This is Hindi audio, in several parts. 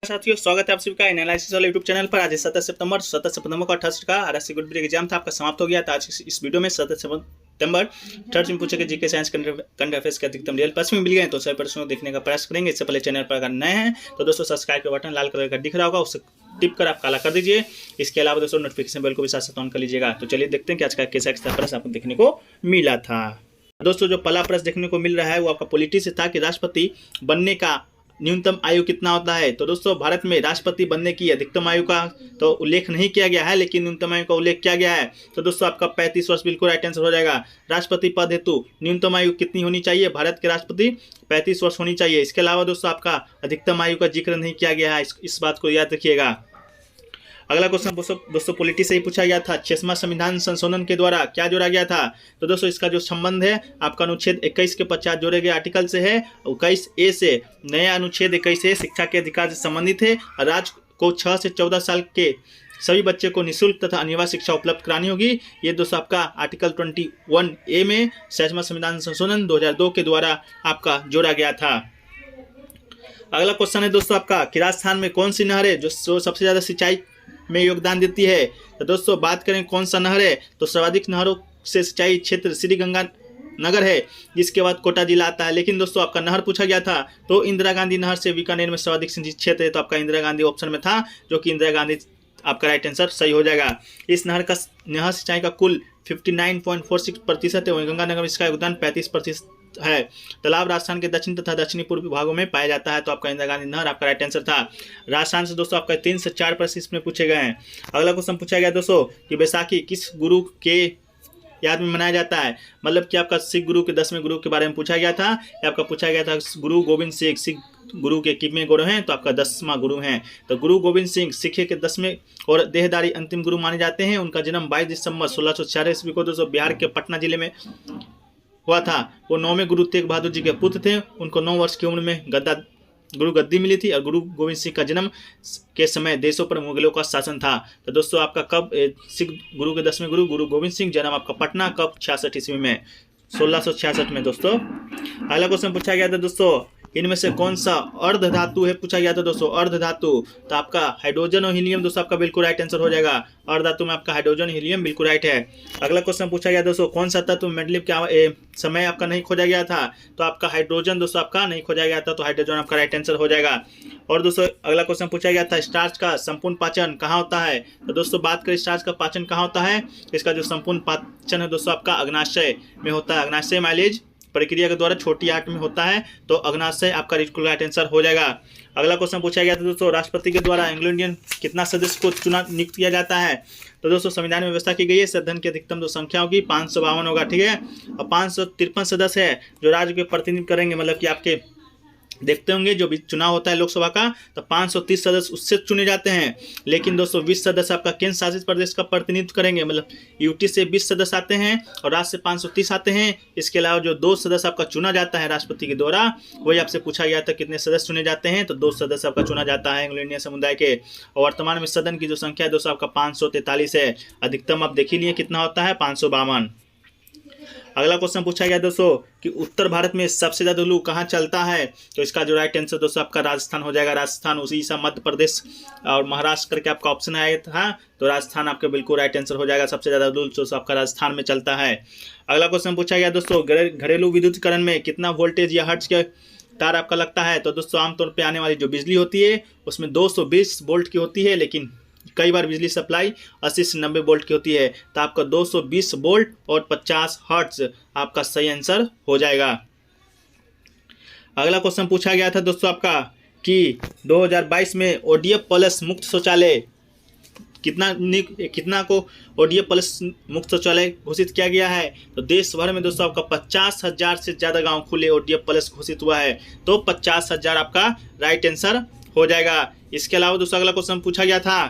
साथियों, स्वागत है आप सभी का एनालिसिस वाले यूट्यूब चैनल पर। आज 17 सितंबर को 28 का आरएससी ग्रुप डी एग्जाम था, आपका समाप्त हो गया था। आज इस वीडियो में 17 सितंबर थर्ड में पूछे गए जीके साइंस करंट अफेयर्स के अधिकतम रियल प्रश्न में मिल गए, तो सभी प्रश्नों को देखने का प्रयास करेंगे। इससे पहले चैनल पर अगर नए हैं तो दोस्तों सब्सक्राइब का बटन लाल कलर का दिख रहा होगा, उससे टिप कर आप काला कर दीजिए। इसके अलावा दोस्तों नोटिफिकेशन बेल को भी साथ साथ ऑन कर लीजिएगा। तो चलिए देखते हैं कि आज का कैसा प्रश्न आपको देखने को मिला था। दोस्तों जो पहला प्रश्न देखने को मिल रहा है वो आपका पॉलिटी से था कि राष्ट्रपति बनने का न्यूनतम आयु कितना होता है। तो दोस्तों भारत में राष्ट्रपति बनने की अधिकतम आयु का तो उल्लेख नहीं किया गया है, लेकिन न्यूनतम आयु का उल्लेख किया गया है। तो दोस्तों आपका 35 वर्ष बिल्कुल राइट आंसर हो जाएगा। राष्ट्रपति पद हेतु न्यूनतम आयु कितनी होनी चाहिए? भारत के राष्ट्रपति 35 वर्ष होनी चाहिए। इसके अलावा दोस्तों आपका अधिकतम आयु का जिक्र नहीं किया गया है, इस बात को याद रखिएगा। अगला क्वेश्चन दोस्तों पॉलिटी से ही पूछा गया था। 6वां संविधान संशोधन के द्वारा क्या जोड़ा गया था? तो दोस्तों इसका जो संबंध है आपका अनुच्छेद 21 के पश्चात जोड़े गए आर्टिकल से है। 21A से नया अनुच्छेद 21A शिक्षा के अधिकार से संबंधित है। राज्य को 6 से 14 साल के सभी बच्चे को निःशुल्क तथा अनिवार्य शिक्षा उपलब्ध करानी होगी। ये दोस्तों आपका आर्टिकल 21A में 6वां संविधान संशोधन 2002 के द्वारा आपका जोड़ा गया था। अगला क्वेश्चन है दोस्तों आपका कि राजस्थान में कौन सी नहर है जो सबसे ज्यादा सिंचाई में योगदान देती है? तो दोस्तों बात करें कौन सा नहर है, तो सर्वाधिक नहरों से सिंचाई क्षेत्र श्री गंगा नगर है, जिसके बाद कोटा जिला आता है। लेकिन दोस्तों आपका नहर पूछा गया था तो इंदिरा गांधी नहर से बीकानेर में सर्वाधिक सिंचित क्षेत्र है, तो आपका इंदिरा गांधी ऑप्शन में था, जो कि इंदिरा गांधी आपका राइट आंसर सही हो जाएगा। इस नहर सिंचाई का कुल 59.46% है, वहीं गंगानगर में इसका योगदान 35% है। तालाब राजस्थान के दक्षिण तथा दक्षिणी पूर्वी भागों में पाया जाता है, तो आपका इंदिरा गांधी नहर आपका राइट आंसर था। राजस्थान से दोस्तों आपका 3 से 4 प्रश्न इसमें पूछे गए हैं। अगला क्वेश्चन पूछा गया दोस्तों कि बैसाखी किस गुरु के याद में मनाया जाता है? मतलब कि आपका सिख गुरु के 10वें गुरु के बारे में पूछा गया था। आपका पूछा गया था गुरु गोविंद सिंह सिख गुरु के कितने गुरु हैं? तो आपका 10वां गुरु हैं। तो गुरु गोविंद सिंह सिख के 10वें और देहदारी अंतिम गुरु माने जाते हैं। उनका जन्म 22 दिसंबर 1646 ईस्वी को दोस्तों बिहार के पटना जिले में हुआ था। वो 9वें गुरु तेग बहादुर जी के पुत्र थे। उनको 9 वर्ष की उम्र में गुरु गद्दी मिली थी और गुरु गोविंद सिंह का जन्म के समय देशों पर मुगलों का शासन था। तो दोस्तों आपका कब सिख गुरु के 10वें गुरु गोविंद सिंह, जन्म आपका पटना, कब 66 ईस्वी में 1666 में दोस्तों। अगला क्वेश्चन पूछा गया था दोस्तों इनमें से कौन सा अर्ध धातु है? पूछा गया था दोस्तों अर्ध धातु, तो आपका हाइड्रोजन और हीलियम दोस्तों आपका बिल्कुल राइट आंसर हो जाएगा। अर्ध धातु में आपका हाइड्रोजन हीलियम बिल्कुल राइट है। अगला क्वेश्चन पूछा गया दोस्तों कौन सा तत्व मेडलिप क्या समय आपका नहीं खोजा गया था? तो आपका हाइड्रोजन दोस्तों आपका नहीं खोजा गया था, तो हाइड्रोजन आपका राइट आंसर हो जाएगा। और दोस्तों अगला क्वेश्चन पूछा गया था स्टार्च का संपूर्ण पाचन कहाँ होता है? तो दोस्तों बात करें स्टार्च का पाचन कहाँ होता है, इसका जो संपूर्ण पाचन है दोस्तों आपका अग्नाशय में होता है। अग्नाशय माइलेज प्रक्रिया के द्वारा छोटी आंत में होता है, तो अग्नाशय आपका बिल्कुल राइट आंसर हो जाएगा। अगला क्वेश्चन पूछा गया था दोस्तों राष्ट्रपति के द्वारा एंग्लो इंडियन कितना सदस्य को नियुक्त किया जाता है? तो दोस्तों संविधान में व्यवस्था की गई है सदन की अधिकतम जो संख्या होगी 552 होगा, ठीक है। और 553 सदस्य है जो राज्य के प्रतिनिधित्व करेंगे, मतलब कि आपके देखते होंगे जो भी चुनाव होता है लोकसभा का, तो 530 सदस्य उससे चुने जाते हैं। लेकिन दोस्तों 20 सदस्य आपका केंद्र शासित प्रदेश का प्रतिनिधित्व करेंगे, मतलब यूटी से 20 सदस्य आते हैं और राज्य से 530 आते हैं। इसके अलावा जो 2 सदस्य आपका चुना जाता है राष्ट्रपति के द्वारा, वही आपसे पूछा गया था कितने सदस्य चुने जाते हैं, तो 2 सदस्य आपका चुना जाता है एंग्लो इंडियन समुदाय के। और वर्तमान में सदन की जो संख्या है दोस्तों आपका 543 है। अधिकतम आप देख ही लिए कितना होता है 552। अगला क्वेश्चन पूछा गया दोस्तों कि उत्तर भारत में सबसे ज्यादा लू कहाँ चलता है? तो इसका जो राइट आंसर दोस्तों आपका राजस्थान हो जाएगा। राजस्थान, उड़ीसा, मध्य प्रदेश और महाराष्ट्र करके आपका ऑप्शन आया था, तो राजस्थान आपका बिल्कुल राइट आंसर हो जाएगा। सबसे ज्यादा लू दोस्तों आपका राजस्थान में चलता है। अगला क्वेश्चन पूछा गया दोस्तों घरेलू विद्युतीकरण में कितना वोल्टेज या हर्ट्ज के तार आपका लगता है? तो दोस्तों आमतौर पर आने वाली जो बिजली होती है उसमें 220 वोल्ट की होती है, लेकिन कई बार बिजली सप्लाई 80 से 90 वोल्ट की होती है, तो आपका 220 वोल्ट और 50 हर्ट्ज आपका सही आंसर हो जाएगा। अगला क्वेश्चन पूछा गया था दोस्तों आपका कि 2022 में ओडीएफ प्लस मुक्त शौचालय कितना को ओडीएफ प्लस मुक्त शौचालय घोषित किया गया है? तो देश भर में दोस्तों आपका 50,000 से ज़्यादा गांव खुले ओडीएफ प्लस घोषित हुआ है, तो 50,000 आपका राइट आंसर हो जाएगा। इसके अलावा दोस्तों अगला क्वेश्चन पूछा गया था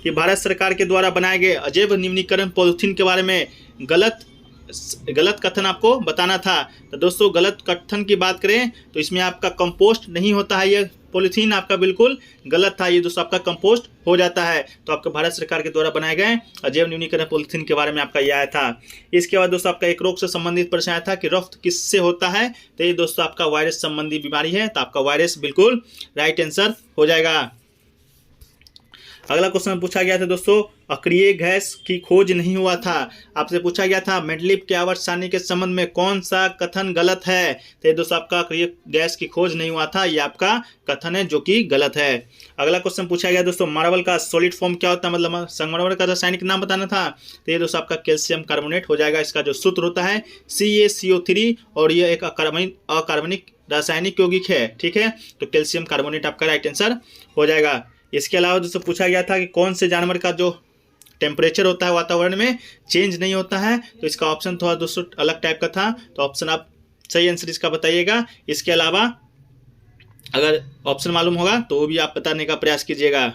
कि भारत सरकार के द्वारा बनाए गए अजैव न्यूनीकरण पॉलिथीन के बारे में गलत कथन आपको बताना था। तो दोस्तों गलत कथन की बात करें तो इसमें आपका कंपोस्ट नहीं होता है, ये पॉलीथीन आपका बिल्कुल गलत था, ये दोस्तों आपका कंपोस्ट हो जाता है। तो आपका भारत सरकार के द्वारा बनाए गए अजैव न्यूनीकरण पॉलीथीन के बारे में आपका यह आया था। इसके बाद दोस्तों आपका एक रोग से संबंधित प्रश्न आया था कि रक्त किससे होता है, तो ये दोस्तों आपका वायरस संबंधी बीमारी है, तो आपका वायरस बिल्कुल राइट आंसर हो जाएगा। अगला क्वेश्चन पूछा गया था दोस्तों, अक्रिय गैस की खोज नहीं हुआ था। आपसे पूछा गया था मेंडलीव के आवर्त सारणी के संबंध में कौन सा कथन गलत है, तो ये दोस्तों आपका अक्रिय गैस की खोज नहीं हुआ था, ये आपका कथन है जो कि गलत है। अगला क्वेश्चन पूछा गया दोस्तों, मार्बल का सॉलिड फॉर्म क्या होता है, मतलब संगमरमर का रासायनिक नाम बताना था, तो ये दोस्तों आपका कैल्शियम कार्बोनेट हो जाएगा। इसका जो सूत्र होता है CaCO3 और ये एक अकार्बनिक रासायनिक यौगिक है, ठीक है, तो कैल्शियम कार्बोनेट आपका राइट आंसर हो जाएगा। इसके अलावा दोस्तों पूछा गया था कि कौन से जानवर का जो टेम्परेचर होता है वातावरण में चेंज नहीं होता है, तो इसका ऑप्शन थोड़ा दोस्तों अलग टाइप का था, तो ऑप्शन आप सही आंसर इसका बताइएगा। इसके अलावा अगर ऑप्शन मालूम होगा तो वो भी आप बताने का प्रयास कीजिएगा।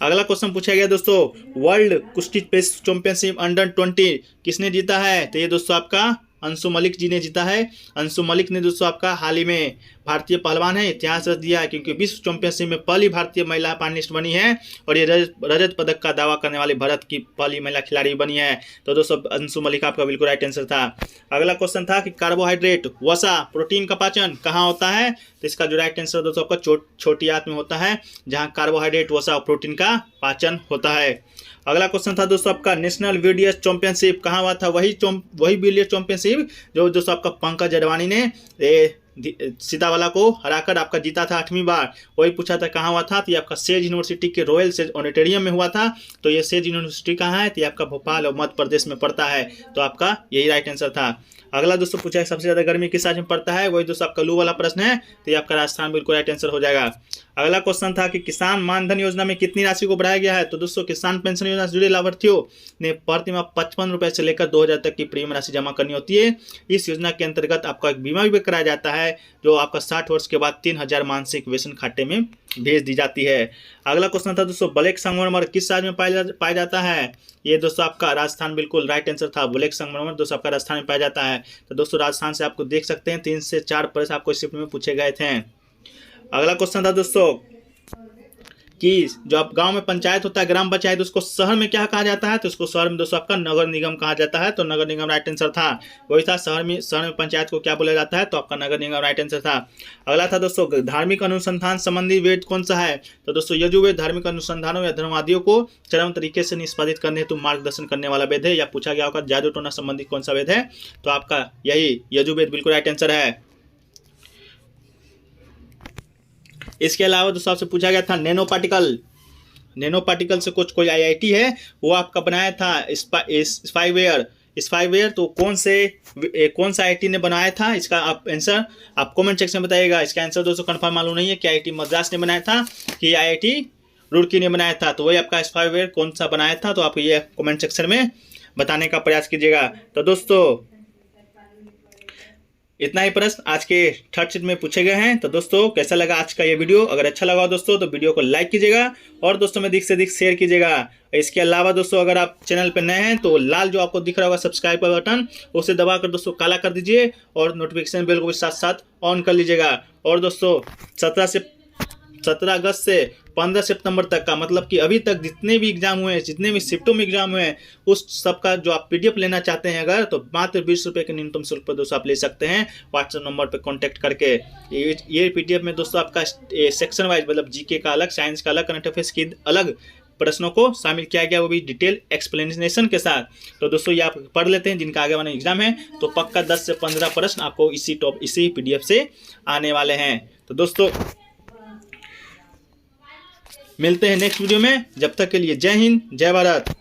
अगला क्वेश्चन पूछा गया दोस्तों, वर्ल्ड कुश्ती चैंपियनशिप अंडर 20 किसने जीता है, तो ये दोस्तों आपका अंशु मलिक जी ने जीता है। अंशु मलिक ने दोस्तों आपका हाल ही में भारतीय पहलवान है, इतिहास रच दिया है, क्योंकि विश्व चैंपियनशिप में पहली भारतीय महिला फाइनलिस्ट बनी है और ये रजत पदक का दावा करने वाली भारत की पहली महिला खिलाड़ी बनी है। तो दोस्तों अंशु मलिक आपका बिल्कुल राइट आंसर था। अगला क्वेश्चन था कि कार्बोहाइड्रेट, वसा, प्रोटीन का पाचन कहाँ होता है, तो इसका जो राइट आंसर दोस्तों आपका छोटी आंत में होता है, जहाँ कार्बोहाइड्रेट, वसा और प्रोटीन का पाचन होता है। अगला क्वेश्चन था दोस्तों आपका नेशनल बिलियर्ड्स चैंपियनशिप कहाँ हुआ था, वही बिलियर्ड्स चैंपियनशिप जो दोस्तों आपका पंकज अडवाणी ने सीतावाला को हराकर आपका जीता था 8वीं बार, वही पूछा था कहाँ हुआ था, तो ये आपका सेज यूनिवर्सिटी के रॉयल सेज ऑडिटोरियम में हुआ था। तो ये सेज यूनिवर्सिटी कहाँ है, तो ये आपका भोपाल और मध्य प्रदेश में पड़ता है, तो आपका यही राइट आंसर था। अगला दोस्तों पूछा है सबसे ज्यादा गर्मी किस राज्य में पड़ता है, वही दोस्तों आपका लू वाला प्रश्न है, तो ये आपका राजस्थान बिल्कुल राइट आंसर हो जाएगा। अगला क्वेश्चन था कि किसान मानधन योजना में कितनी राशि को बढ़ाया गया है, तो दोस्तों किसान पेंशन योजना से जुड़े लाभार्थियों ने प्रति माह 55 रुपए से लेकर 2000 तक की प्रीमियम राशि जमा करनी होती है। इस योजना के अंतर्गत आपका एक बीमा भी कराया जाता है, जो आपका 60 वर्ष के बाद 3000 मासिक वेतन खाते में भेज दी जाती है। अगला क्वेश्चन था दोस्तों, ब्लैक संगमरमर किस राज्य में पाया जाता है, ये दोस्तों आपका राजस्थान बिल्कुल राइट आंसर था। ब्लैक संगमरमर दोस्तों आपका राजस्थान में पाया जाता है। तो दोस्तों राजस्थान से आपको देख सकते हैं 3 से 4 प्रश्न आपको शिफ्ट में पूछे गए थे। अगला क्वेश्चन था दोस्तों कि जो आप गांव में पंचायत होता है, ग्राम पंचायत, उसको शहर में क्या कहा जाता है, तो उसको शहर में दोस्तों आपका नगर निगम कहा जाता है, तो नगर निगम राइट आंसर था। वही था शहर में पंचायत को क्या बोला जाता है, तो आपका नगर निगम राइट आंसर था। अगला था दोस्तों धार्मिक अनुसंधान संबंधी वेद कौन सा है, तो दोस्तों यजुर्वेद धार्मिक अनुसंधानों या धर्मवादियों को चरम तरीके से निष्पादित करने हेतु मार्गदर्शन करने वाला वेद है। या पूछा गया होगा जादू टोना संबंधी कौन सा वेद है, तो आपका यही यजुर्वेद बिल्कुल राइट आंसर है। इसके अलावा दोस्तों आपसे पूछा गया था नैनो पार्टिकल से कोई IIT है, वो आपका बनाया था स्पाईवेयर, तो कौन सा IIT ने बनाया था, इसका आप आंसर आप कमेंट सेक्शन में बताइएगा। इसका आंसर दोस्तों कंफर्म मालूम नहीं है कि IIT मद्रास ने बनाया था कि IIT रुड़की ने बनाया था, तो वही आपका स्पाईवेयर कौन सा बनाया था, तो आप ये कमेंट सेक्शन में बताने का प्रयास कीजिएगा। तो दोस्तों इतना ही प्रश्न आज के थर्ड शिफ्ट में पूछे गए हैं। तो दोस्तों कैसा लगा आज का ये वीडियो, अगर अच्छा लगा दोस्तों तो वीडियो को लाइक कीजिएगा और दोस्तों में अधिक से अधिक शेयर कीजिएगा। इसके अलावा दोस्तों अगर आप चैनल पर नए हैं तो लाल जो आपको दिख रहा होगा सब्सक्राइब का बटन, उसे दबाकर दोस्तों काला कर दीजिए और नोटिफिकेशन बेल को भी साथ साथ ऑन कर लीजिएगा। और दोस्तों 17 अगस्त से 15 सितंबर तक का, मतलब कि अभी तक जितने भी एग्जाम हुए हैं, जितने भी शिफ्टों में एग्जाम हुए हैं, उस सब का जो आप PDF लेना चाहते हैं अगर, तो मात्र 20 रुपये के न्यूनतम शुल्क पर दोस्तों आप ले सकते हैं व्हाट्सएप नंबर पर कॉन्टैक्ट करके। ये PDF में दोस्तों आपका सेक्शन वाइज, मतलब GK का अलग, साइंस का अलग, करंट अफेयर्स की अलग प्रश्नों को शामिल किया गया, वो भी डिटेल एक्सप्लेनेशन के साथ। तो दोस्तों ये आप पढ़ लेते हैं, जिनका आगे वाला एग्जाम है तो पक्का 10 से 15 प्रश्न आपको इसी PDF से आने वाले हैं। तो दोस्तों मिलते हैं नेक्स्ट वीडियो में, जब तक के लिए जय हिंद, जय भारत।